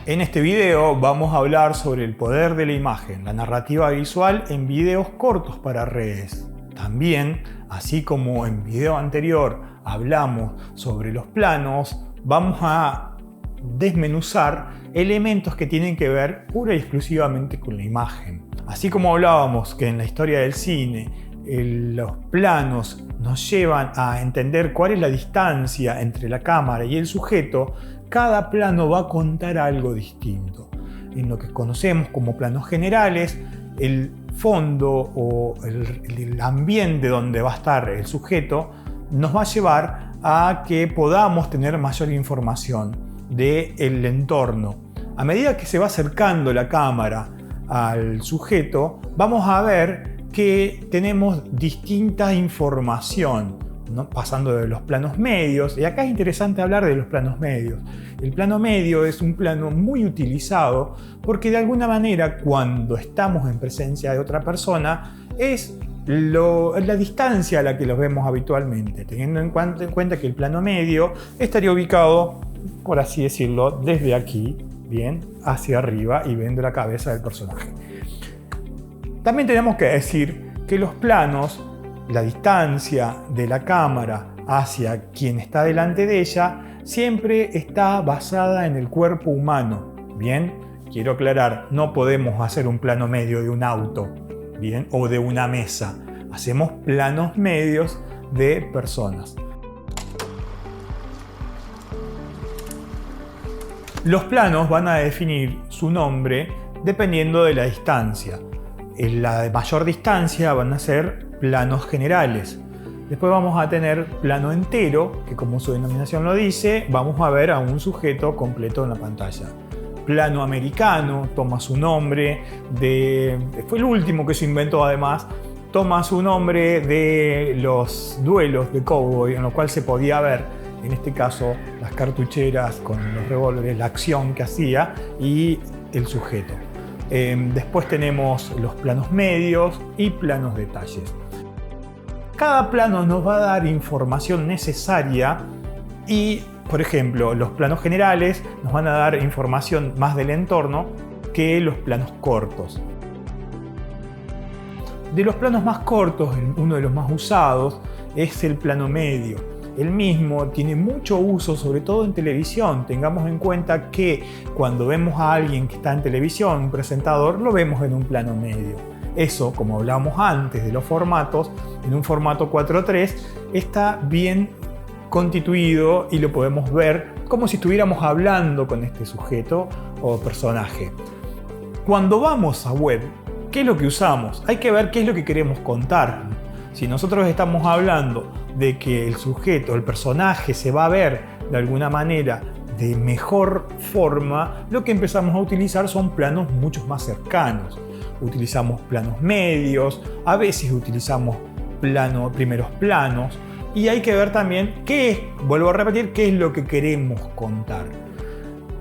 En este video vamos a hablar sobre el poder de la imagen, la narrativa visual en videos cortos para redes. También, así como en video anterior hablamos sobre los planos, vamos a desmenuzar elementos que tienen que ver pura y exclusivamente con la imagen. Así como hablábamos que en la historia del cine los planos nos llevan a entender cuál es la distancia entre la cámara y el sujeto, cada plano va a contar algo distinto. En lo que conocemos como planos generales, el fondo o el ambiente donde va a estar el sujeto nos va a llevar a que podamos tener mayor información del entorno. A medida que se va acercando la cámara al sujeto, vamos a ver que tenemos distinta información, ¿no? Pasando de los planos medios, y acá es interesante hablar de los planos medios. El plano medio es un plano muy utilizado porque de alguna manera cuando estamos en presencia de otra persona es la distancia a la que los vemos habitualmente, teniendo en cuenta que el plano medio estaría ubicado, por así decirlo, desde aquí, bien, hacia arriba y viendo la cabeza del personaje. También tenemos que decir que los planos, la distancia de la cámara hacia quien está delante de ella, siempre está basada en el cuerpo humano. Bien, quiero aclarar, no podemos hacer un plano medio de un auto, bien, o de una mesa. Hacemos planos medios de personas. Los planos van a definir su nombre dependiendo de la distancia. En la de mayor distancia van a ser planos generales. Después vamos a tener plano entero, que como su denominación lo dice, vamos a ver a un sujeto completo en la pantalla. Plano americano toma su nombre fue el último que se inventó además, toma su nombre de los duelos de cowboy, en lo cual se podía ver, en este caso, las cartucheras con los revólveres, la acción que hacía y el sujeto. Después tenemos los planos medios y planos detalles. Cada plano nos va a dar información necesaria y, por ejemplo, los planos generales nos van a dar información más del entorno que los planos cortos. De los planos más cortos, uno de los más usados es el plano medio. El mismo tiene mucho uso, sobre todo en televisión. Tengamos en cuenta que cuando vemos a alguien que está en televisión, un presentador, lo vemos en un plano medio. Eso, como hablábamos antes de los formatos, en un formato 4:3 está bien constituido y lo podemos ver como si estuviéramos hablando con este sujeto o personaje. Cuando vamos a web, ¿qué es lo que usamos? Hay que ver qué es lo que queremos contar. Si nosotros estamos hablando de que el sujeto, el personaje se va a ver de alguna manera de mejor forma, lo que empezamos a utilizar son planos mucho más cercanos. Utilizamos planos medios, a veces utilizamos primeros planos y hay que ver también vuelvo a repetir, qué es lo que queremos contar.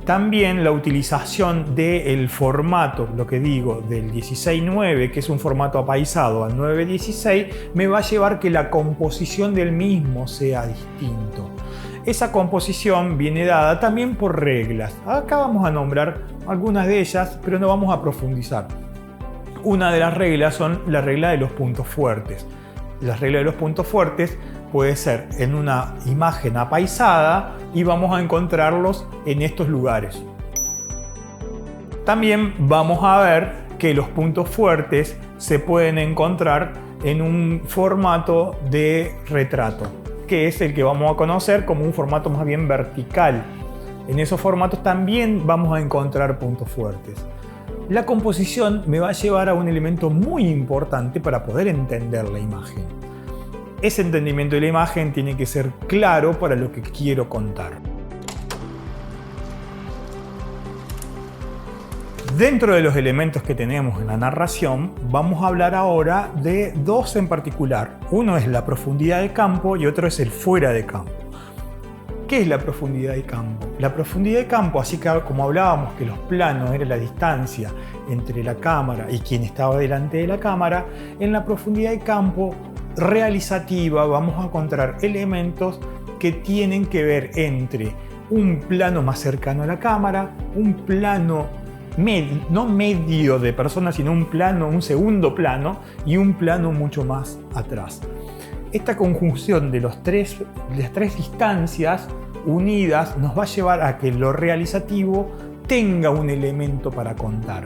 También la utilización del formato, lo que digo, del 16:9, que es un formato apaisado al 9:16, me va a llevar que la composición del mismo sea distinto. Esa composición viene dada también por reglas. Acá vamos a nombrar algunas de ellas, pero no vamos a profundizar. Una de las reglas son la regla de los puntos fuertes. La regla de los puntos fuertes puede ser en una imagen apaisada y vamos a encontrarlos en estos lugares. También vamos a ver que los puntos fuertes se pueden encontrar en un formato de retrato, que es el que vamos a conocer como un formato más bien vertical. En esos formatos también vamos a encontrar puntos fuertes. La composición me va a llevar a un elemento muy importante para poder entender la imagen. Ese entendimiento de la imagen tiene que ser claro para lo que quiero contar. Dentro de los elementos que tenemos en la narración, vamos a hablar ahora de dos en particular. Uno es la profundidad de campo y otro es el fuera de campo. ¿Qué es la profundidad de campo? La profundidad de campo, así que como hablábamos que los planos era la distancia entre la cámara y quien estaba delante de la cámara, en la profundidad de campo realizativa vamos a encontrar elementos que tienen que ver entre un plano más cercano a la cámara, un plano no medio de persona, sino un segundo plano y un plano mucho más atrás. Esta conjunción de las tres distancias unidas nos va a llevar a que lo realizativo tenga un elemento para contar.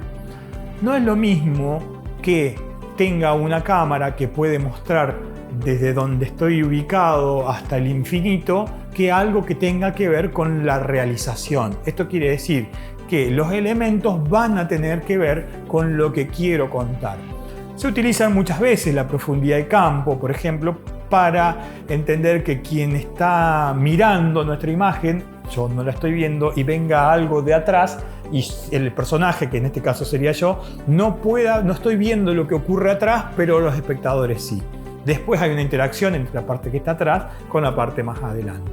No es lo mismo que tenga una cámara que puede mostrar desde donde estoy ubicado hasta el infinito, que algo que tenga que ver con la realización. Esto quiere decir que los elementos van a tener que ver con lo que quiero contar. Se utiliza muchas veces la profundidad de campo, por ejemplo, para entender que quien está mirando nuestra imagen, yo no la estoy viendo, y venga algo de atrás y el personaje, que en este caso sería yo, no estoy viendo lo que ocurre atrás, pero los espectadores sí. Después hay una interacción entre la parte que está atrás con la parte más adelante.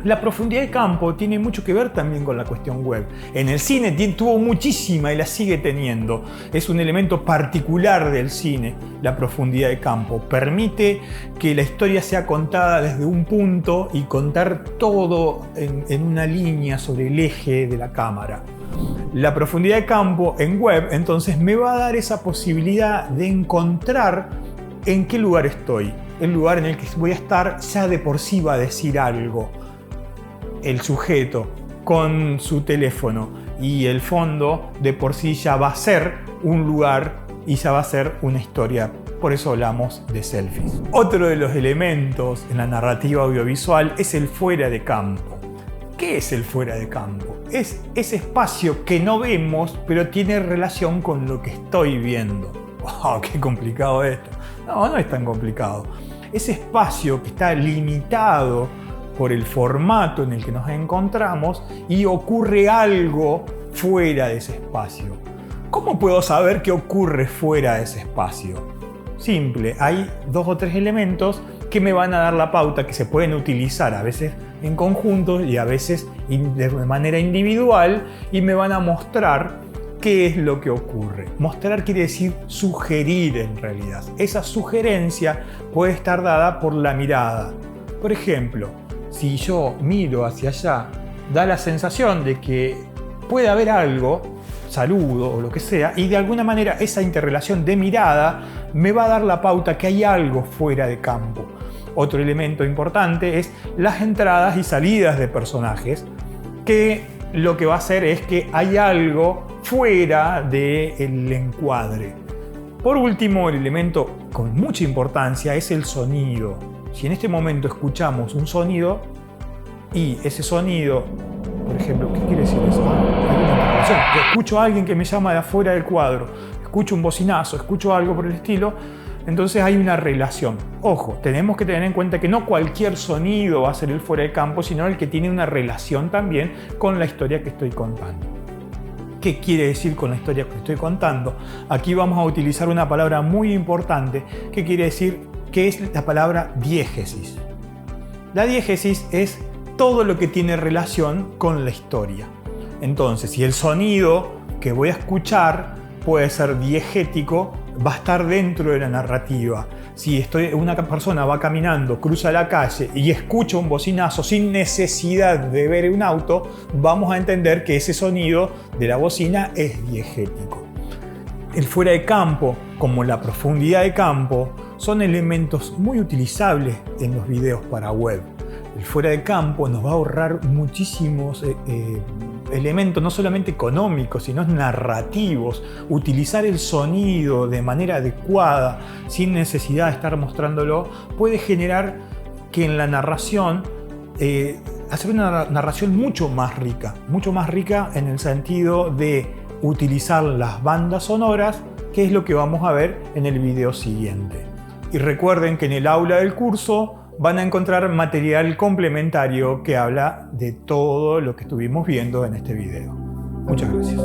La profundidad de campo tiene mucho que ver también con la cuestión web. En el cine tuvo muchísima y la sigue teniendo. Es un elemento particular del cine, la profundidad de campo. Permite que la historia sea contada desde un punto y contar todo en una línea sobre el eje de la cámara. La profundidad de campo en web entonces me va a dar esa posibilidad de encontrar en qué lugar estoy. El lugar en el que voy a estar ya de por sí va a decir algo. El sujeto con su teléfono y el fondo de por sí ya va a ser un lugar y ya va a ser una historia. Por eso hablamos de selfies. Otro de los elementos en la narrativa audiovisual es el fuera de campo. ¿Qué es el fuera de campo? Es ese espacio que no vemos pero tiene relación con lo que estoy viendo. ¡Wow! ¡Qué complicado esto! No es tan complicado. Ese espacio que está limitado por el formato en el que nos encontramos y ocurre algo fuera de ese espacio. ¿Cómo puedo saber qué ocurre fuera de ese espacio? Simple, hay 2 o 3 elementos que me van a dar la pauta, que se pueden utilizar a veces en conjunto y a veces de manera individual, y me van a mostrar qué es lo que ocurre. Mostrar quiere decir sugerir en realidad. Esa sugerencia puede estar dada por la mirada. Por ejemplo, si yo miro hacia allá, da la sensación de que puede haber algo, saludo o lo que sea, y de alguna manera esa interrelación de mirada me va a dar la pauta que hay algo fuera de campo. Otro elemento importante es las entradas y salidas de personajes, que lo que va a hacer es que hay algo fuera del encuadre. Por último, el elemento con mucha importancia es el sonido. Si en este momento escuchamos un sonido y ese sonido, por ejemplo, ¿qué quiere decir eso? Hay una interrelación. Yo escucho a alguien que me llama de afuera del cuadro, escucho un bocinazo, escucho algo por el estilo, entonces hay una relación. Ojo, tenemos que tener en cuenta que no cualquier sonido va a ser el fuera de campo, sino el que tiene una relación también con la historia que estoy contando. ¿Qué quiere decir con la historia que estoy contando? Aquí vamos a utilizar una palabra muy importante que quiere decir que es la palabra diégesis. La diégesis es todo lo que tiene relación con la historia. Entonces, si el sonido que voy a escuchar puede ser diegético, va a estar dentro de la narrativa. Si una persona va caminando, cruza la calle y escucha un bocinazo sin necesidad de ver un auto, vamos a entender que ese sonido de la bocina es diegético. El fuera de campo, como la profundidad de campo, son elementos muy utilizables en los videos para web. El fuera de campo nos va a ahorrar muchísimos elementos, no solamente económicos, sino narrativos. Utilizar el sonido de manera adecuada, sin necesidad de estar mostrándolo, puede generar que en la narración, hacer una narración mucho más rica en el sentido de utilizar las bandas sonoras, que es lo que vamos a ver en el video siguiente. Y recuerden que en el aula del curso van a encontrar material complementario que habla de todo lo que estuvimos viendo en este video. Muchas gracias.